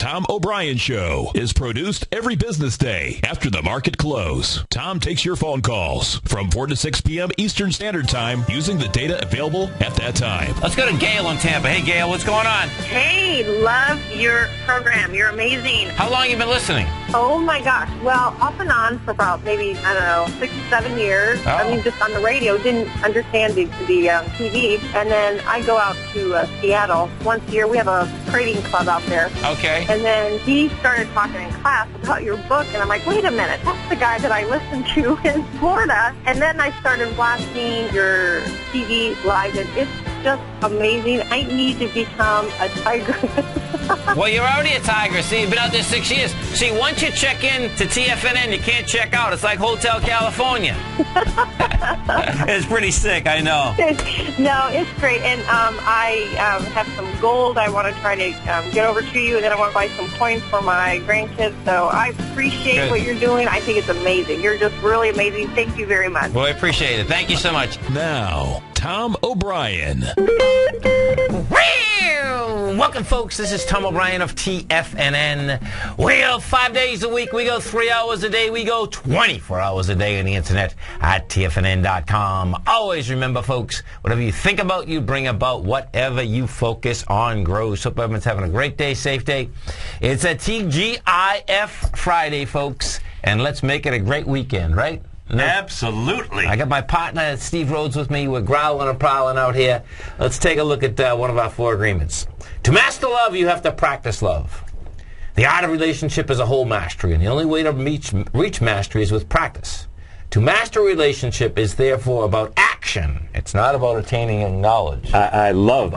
Tom O'Brien Show is produced every business day after the market close. Tom takes your phone calls from 4 to 6 p.m. Eastern Standard Time using the data available at that time. Let's go to Gail in Tampa. Hey, Gail, what's going on? Hey, love your program. You're amazing. How long you been listening? Oh, my gosh. Well, off and on for about maybe, 6 to 7 years. Oh. I mean, just on the radio. Didn't understand the TV. And then I go out to Seattle once a year. We have a trading club out there. Okay. And then he started talking in class about your book, and I'm like, wait a minute, that's the guy that I listened to in Florida. And then I started watching your TV live, and it's just amazing. I need to become a tiger. Well, you're already a tiger. See, you've been out there 6 years. See, once you check in to TFNN, you can't check out. It's like Hotel California. It's pretty sick, I know. No, it's great. And I have some gold I want to try to get over to you, and then I want to buy some coins for my grandkids. So I appreciate what you're doing. I think it's amazing. You're just really amazing. Thank you very much. Well, I appreciate it. Thank you so much. Now, Tom O'Brien. Welcome, folks. This is Tom O'Brien of TFNN. We go 5 days a week. We go 3 hours a day. We go 24 hours a day on the internet at TFNN.com. Always remember, folks, whatever you think about, you bring about. Whatever you focus on grows. Hope everyone's having a great day, safe day. It's a TGIF Friday, folks, and let's make it a great weekend, right? No. Absolutely. I got my partner, Steve Rhodes, with me. We're growling and prowling out here. Let's take a look at one of our 4 agreements. To master love, you have to practice love. The art of relationship is a whole mastery, and the only way to reach mastery is with practice. To master a relationship is therefore about action. It's not about attaining knowledge. I love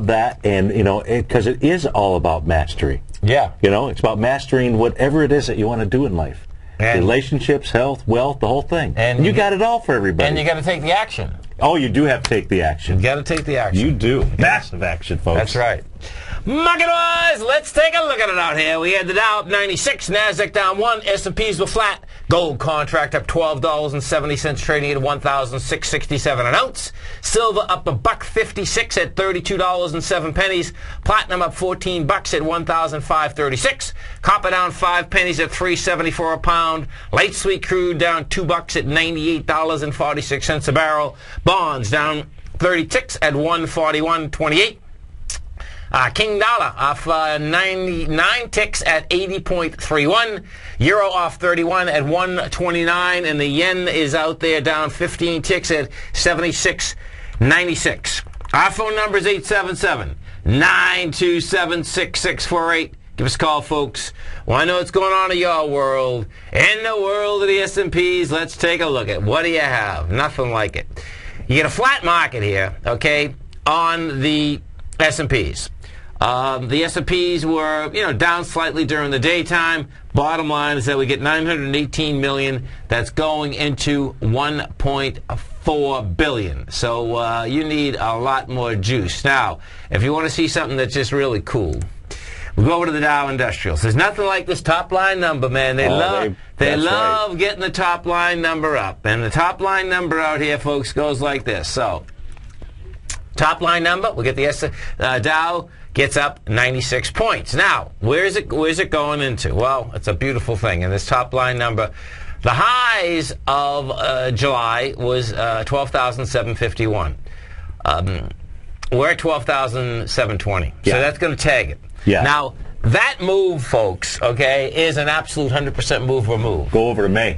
that, and because it is all about mastery. Yeah. It's about mastering whatever it is that you want to do in life. And relationships, health, wealth, the whole thing. And you got it all for everybody. And you got to take the action. Oh, you do have to take the action. You got to take the action. You do. Massive action, folks. That's right. Market-wise, let's take a look at it out here. We had the Dow up 96, NASDAQ down 1, S&Ps were flat. Gold contract up $12.70, trading at $1,667 an ounce. Silver up $1.56 at $32.07. Platinum up $14 at $1,536. Copper down 5 pennies at $3.74 a pound. Light sweet crude down $2 at $98.46 a barrel. Bonds down 36 at $141.28. King dollar off 99 ticks at 80.31. Euro off 31 at 129, and the yen is out there down 15 ticks at 76.96. Our phone number is 877-927-6648. Give us a call, folks. Well, I know what's going on in your world. In the world of the S&Ps, let's take a look at what do you have? Nothing like it. You get a flat market here, okay, on the S&Ps. The S&Ps were, down slightly during the daytime. Bottom line is that we get $918 million. That's going into $1.4 billion. So you need a lot more juice. Now, if you want to see something that's just really cool, we go over to the Dow Industrials. There's nothing like this top line number, man. They love getting the top line number up. And the top line number out here, folks, goes like this. So, top line number, we'll get the Dow gets up 96 points. Now, where's it going into? Well, it's a beautiful thing. And this top line number, the highs of July was 12,751. We're at 12,720. Yeah. So that's going to tag it. Yeah. Now, that move, folks, okay, is an absolute 100% move or move. Go over to May.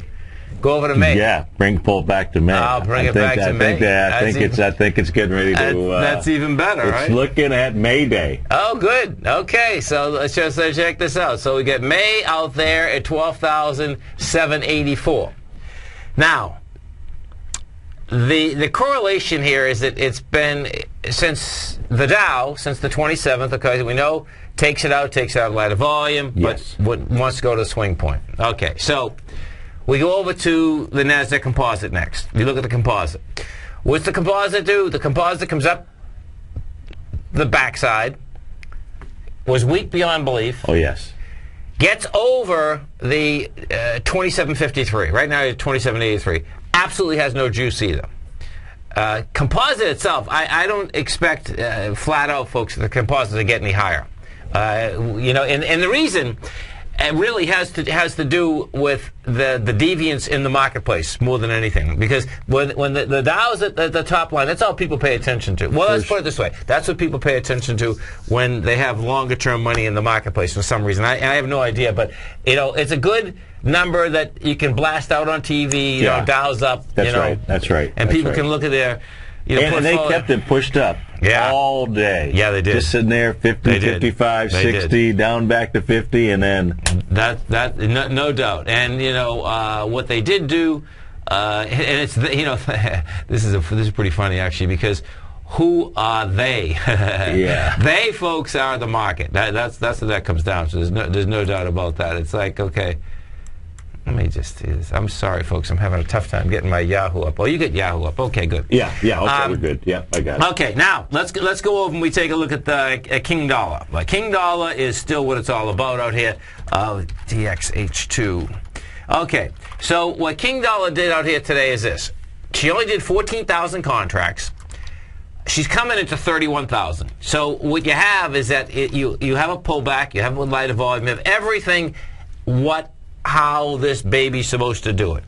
Go over to May. Yeah, pull it back to May. I'll bring it back to May. I think it's getting ready to. That's even better, right? It's looking at May Day. Oh, good. Okay, so let's just check this out. So we get May out there at 12,784. Now, the correlation here is that it's been since the Dow, since the 27th. Okay, we know takes it out a lot of volume, yes, but wants to go to the swing point. Okay, so. We go over to the NASDAQ Composite next. You look at the Composite. What's the Composite do? The Composite comes up the backside, was weak beyond belief. Oh, yes. Gets over the 2753. Right now, it's 2783. Absolutely has no juice either. Composite itself, I don't expect flat out, folks, the Composite to get any higher. You know, and the reason it really has to do with the deviance in the marketplace more than anything, because when the Dow's at the top line, that's all people pay attention to. Well, let's put it this way: that's what people pay attention to when they have longer term money in the marketplace for some reason. I have no idea, but you know, it's a good number that you can blast out on TV. You know, Dow's up. That's right. That's right. And people can look at their. And they kept it pushed up all day. Yeah, they did. Just sitting there, 50, 55, 60, down back to 50, and then... No doubt. And, you know, what they did do, and it's, you know, this is pretty funny, actually, because who are they? They, folks, are the market. That's what that comes down to. There's no doubt about that. It's like, okay... Let me just do this. I'm sorry, folks. I'm having a tough time getting my Yahoo up. Oh, you get Yahoo up. Okay, good. Yeah. Okay, we're good. Yeah, I got it. Okay, now let's go over and we take a look at the King Dollar. King Dollar is still what it's all about out here. DXH2. Okay, so what King Dollar did out here today is this. She only did 14,000 contracts. She's coming into 31,000. So what you have is that you have a pullback. You have a lighter volume. You have everything. How this baby's supposed to do it.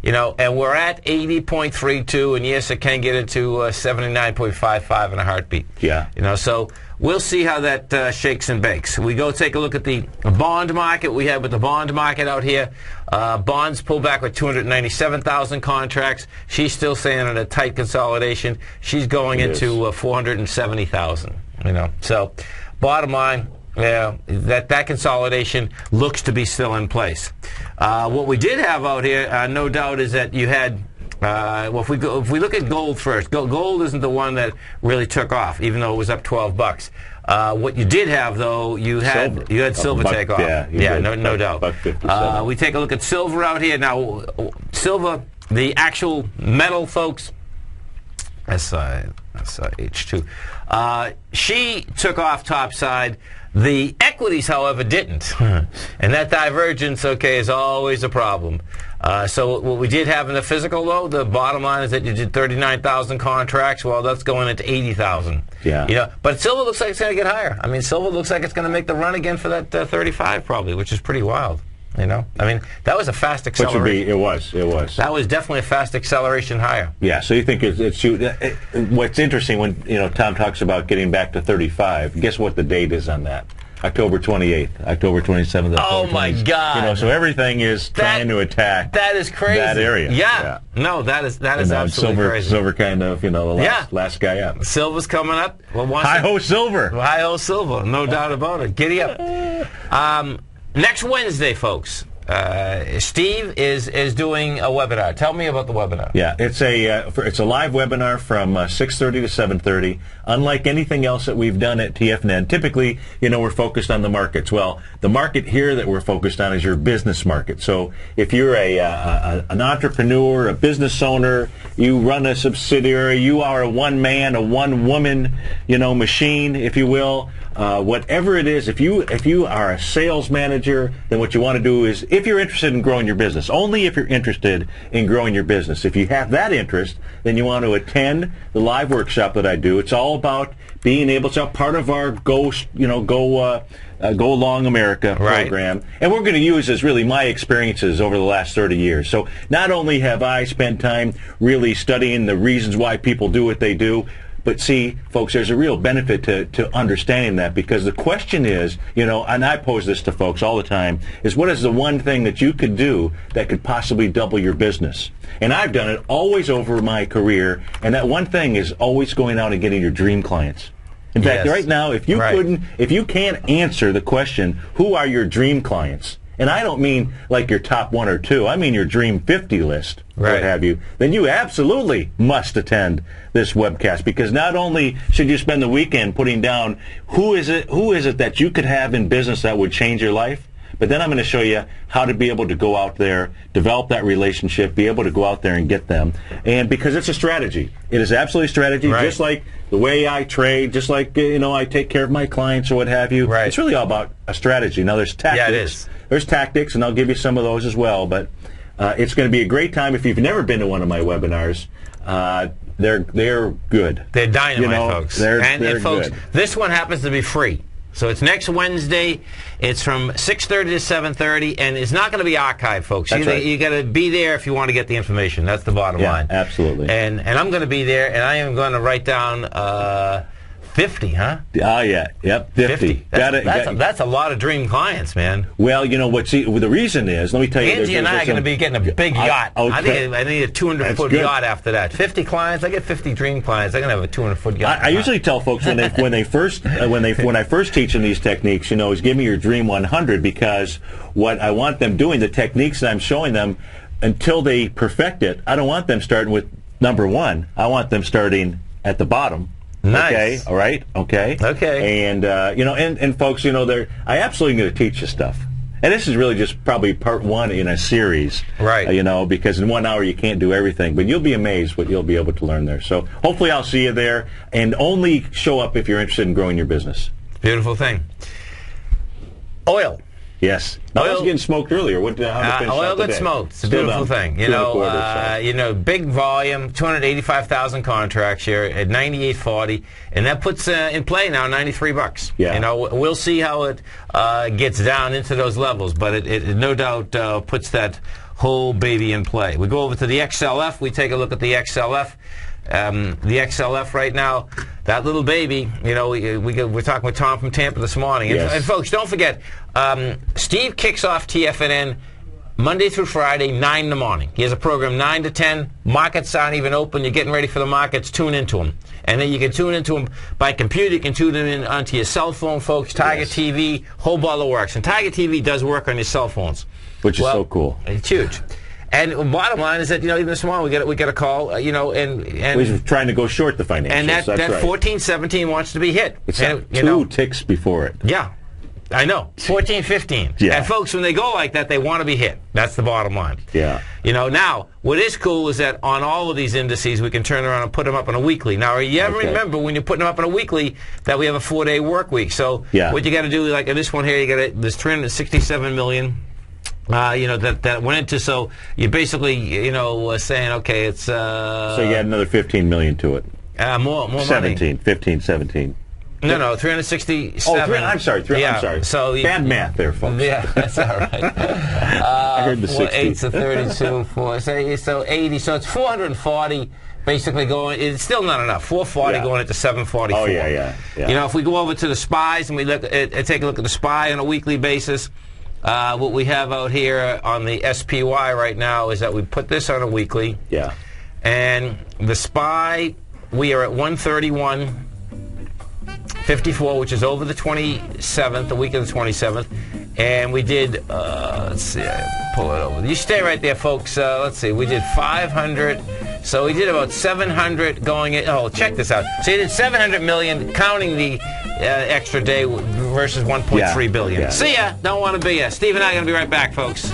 You know, and we're at 80.32, and yes, it can get into 79.55 in a heartbeat. Yeah. You know, so we'll see how that shakes and bakes. We go take a look at the bond market. We have with the bond market out here, bonds pull back with 297,000 contracts. She's still saying in a tight consolidation. She's going into 470,000. You know, so bottom line. Yeah, that consolidation looks to be still in place. What we did have out here, no doubt, is that you had. Well, if we look at gold first, gold isn't the one that really took off, even though it was up $12. What you did have, though, you had silver take off. Yeah, no doubt. We take a look at silver out here now. Silver, the actual metal, folks. H2. She took off topside. The equities, however, didn't. And that divergence, okay, is always a problem. So what we did have in the physical, though, the bottom line is that you did 39,000 contracts. Well, that's going into 80,000. Yeah. You know, but silver looks like it's going to get higher. I mean, silver looks like it's going to make the run again for that 35 probably, which is pretty wild. You know, I mean, that was a fast acceleration. It was. That was definitely a fast acceleration higher. Yeah. So you think what's interesting when Tom talks about getting back to 35? Guess what the date is on that? October 28th, October 27th. Oh my God! You know, so everything is trying to attack. That is crazy. That area. Yeah. No, that is absolutely crazy. Silver kind of, the last guy up. Silver's coming up. Hi ho, silver. Hi ho, silver. No doubt about it. Giddy up. Next Wednesday, folks, Steve is doing a webinar. Tell me about the webinar. Yeah, it's a live webinar from 6:30 to 7:30. Unlike anything else that we've done at TFNN, typically, we're focused on the markets. Well, the market here that we're focused on is your business market. So if you're an entrepreneur, a business owner, you run a subsidiary, you are a one-man, a one-woman, machine, if you will. Whatever it is, if you are a sales manager, then what you want to do is, if you're interested in growing your business, only if you're interested in growing your business. If you have that interest, then you want to attend the live workshop that I do. It's all about being able to, part of our Go Along America program. And we're going to use as really my experiences over the last 30 years. So not only have I spent time really studying the reasons why people do what they do, but see, folks, there's a real benefit to understanding that, because the question is, and I pose this to folks all the time, is what is the one thing that you could do that could possibly double your business? And I've done it always over my career, and that one thing is always going out and getting your dream clients. In fact, right now, if you can't answer the question, who are your dream clients? And I don't mean like your top 1 or 2. I mean your dream 50 list, what have you. Then you absolutely must attend this webcast, because not only should you spend the weekend putting down who is it that you could have in business that would change your life, but then I'm going to show you how to be able to go out there, develop that relationship, be able to go out there and get them. And because it's a strategy. It is absolutely a strategy, just like the way I trade, just like, I take care of my clients or what have you. It's really all about a strategy. Now, there's tactics. Yeah, it is. There's tactics, and I'll give you some of those as well. But it's going to be a great time. If you've never been to one of my webinars, they're good. They're dynamite, folks. They're folks, good. This one happens to be free. So it's next Wednesday. It's from 6:30 to 7:30, and it's not going to be archived, folks. That's right. You got to be there if you want to get the information. That's the bottom line. Absolutely. And I'm going to be there, and I am going to write down 50, huh? Oh, yeah. Yep, 50. That's a lot of dream clients, man. Well, you know what? See, the reason is, let me tell you. Angie and I are going to be getting a big yacht. Okay. I need a 200-foot yacht after that. 50 clients. I get 50 dream clients. I'm going to have a 200-foot yacht. I usually tell folks when I first teach them these techniques, is give me your dream 100, because what I want them doing, the techniques that I'm showing them, until they perfect it, I don't want them starting with number 1. I want them starting at the bottom. Nice. Okay. All right. Okay. Okay. And and folks, I absolutely going to teach you stuff. And this is really just probably part 1 in a series, right? Because in 1 hour you can't do everything, but you'll be amazed what you'll be able to learn there. So hopefully I'll see you there, and only show up if you're interested in growing your business. Beautiful thing. Oil. Yes. Oil was getting smoked earlier. Oil gets smoked. It's a beautiful thing. Big volume, 285,000 contracts here at 98.40, and that puts in play now $93. Yeah. We'll see how it gets down into those levels, but it no doubt puts that whole baby in play. We go over to the XLF. We take a look at the XLF. The XLF right now, that little baby, we're talking with Tom from Tampa this morning. Yes. And folks, don't forget, Steve kicks off TFNN Monday through Friday, 9 in the morning. He has a program 9 to 10. Markets aren't even open. You're getting ready for the markets. Tune into them. And then you can tune into them by computer. You can tune them in onto your cell phone, folks. Tiger TV, whole ball of works. And Tiger TV does work on your cell phones. Which is so cool. It's huge. And bottom line is that even this morning we get a call, and we're trying to go short the financials. And that 1417 wants to be hit. It's two ticks before it. Yeah, I know. 1415. Yeah. And folks, when they go like that, they want to be hit. That's the bottom line. Yeah. Now what is cool is that on all of these indices we can turn around and put them up on a weekly. Now you ever remember when you're putting them up on a weekly that we have a 4-day work week? So what you got to do, like in this one here, you got there's 367 million. That went into, so you basically, saying, okay, it's... so you add another 15 million to it. More 17, money. 15, 17. No, 367. Oh, I'm sorry. I'm sorry. So bad math there, folks. Yeah, that's all right. I heard the 60. 8 to 32, 4, so 80, so it's 440 basically going. It's still not enough. 440 going into 744. Oh, yeah. If we go over to the SPYs and we take a look at the SPY on a weekly basis, what we have out here on the SPY right now is that we put this on a weekly. Yeah. And the SPY, we are at 131.54, which is over the 27th, the week of the 27th. And we did, let's see, I pull it over. You stay right there, folks. Let's see, we did 500. So we did about 700 going in. Oh, check this out. So you did 700 million, counting the extra day versus 1.3 billion. Yeah. See ya. Don't want to be ya. Steve and I are going to be right back, folks.